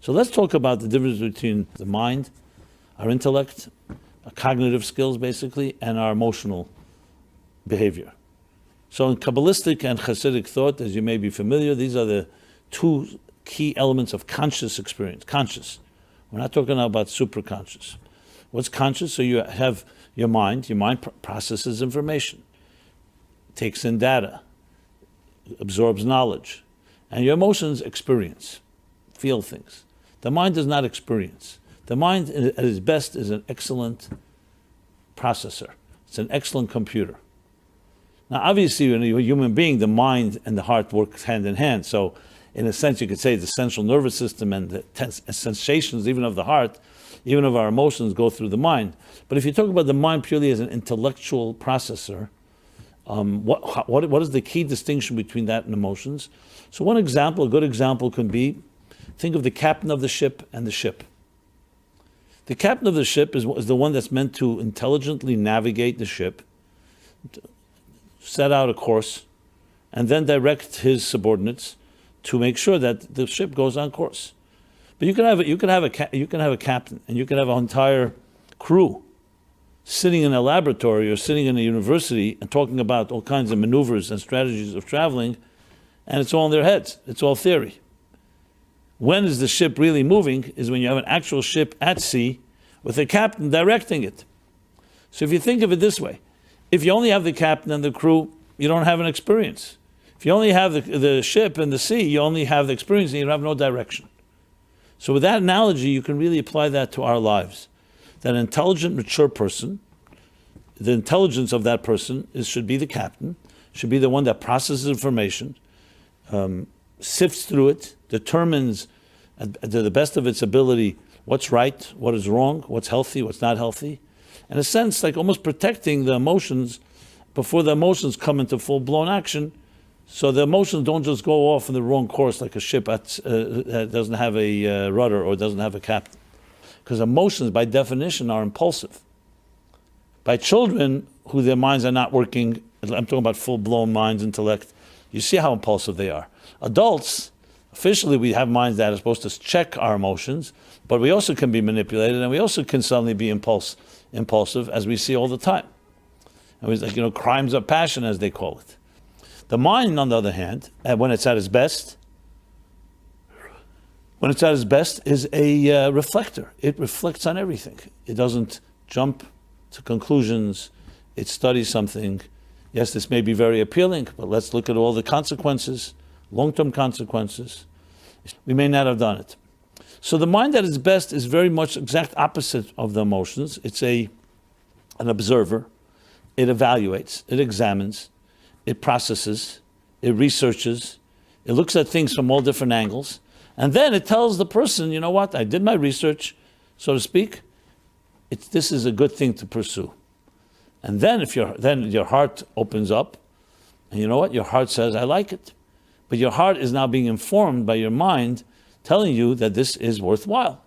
So let's talk about the difference between the mind, our intellect, our cognitive skills basically, and our emotional behavior. So in Kabbalistic and Hasidic thought, as you may be familiar, these are the two key elements of conscious experience. Conscious. We're not talking now about superconscious. What's conscious? So you have your mind processes information, takes in data, absorbs knowledge, and your emotions experience, feel things. The mind does not experience. The mind at its best is an excellent processor. It's an excellent computer. Now obviously when you're a human being, the mind and the heart work hand in hand. So in a sense you could say the central nervous system and the sensations even of the heart, even of our emotions go through the mind. But if you talk about the mind purely as an intellectual processor, what is the key distinction between that and emotions? So one example, a good example could be, think of the captain of the ship and the ship. The captain of the ship is the one that's meant to intelligently navigate the ship, set out a course, and then direct his subordinates to make sure that the ship goes on course. But you can have a captain, and you can have an entire crew sitting in a laboratory or sitting in a university and talking about all kinds of maneuvers and strategies of traveling, and it's all in their heads. It's all theory. When is the ship really moving is when you have an actual ship at sea with a captain directing it. So if you think of it this way, if you only have the captain and the crew, you don't have an experience. If you only have the ship and the sea, you only have the experience and you have no direction. So with that analogy, you can really apply that to our lives. That an intelligent, mature person, the intelligence of that person should be the captain, should be the one that processes information, sifts through it, determines to the best of its ability what's right, what is wrong, what's healthy, what's not healthy. In a sense, like almost protecting the emotions before the emotions come into full-blown action, so the emotions don't just go off in the wrong course like a ship that doesn't have a rudder or doesn't have a captain. Because emotions, by definition, are impulsive. By children who their minds are not working, I'm talking about full-blown minds, intellect, you see how impulsive they are. Adults, officially we have minds that are supposed to check our emotions, but we also can be manipulated and we also can suddenly be impulsive, as we see all the time. And it's like, crimes of passion, as they call it. The mind, on the other hand, when it's at its best, is a reflector. It reflects on everything. It doesn't jump to conclusions. It studies something. Yes, this may be very appealing, but let's look at all the consequences, long-term consequences. We may not have done it. So the mind at its best is very much exact opposite of the emotions. It's an observer. It evaluates. It examines. It processes. It researches. It looks at things from all different angles. And then it tells the person, you know what, I did my research, so to speak. This is a good thing to pursue. And then your heart opens up, and you know what, your heart says, I like it. But your heart is now being informed by your mind, telling you that this is worthwhile.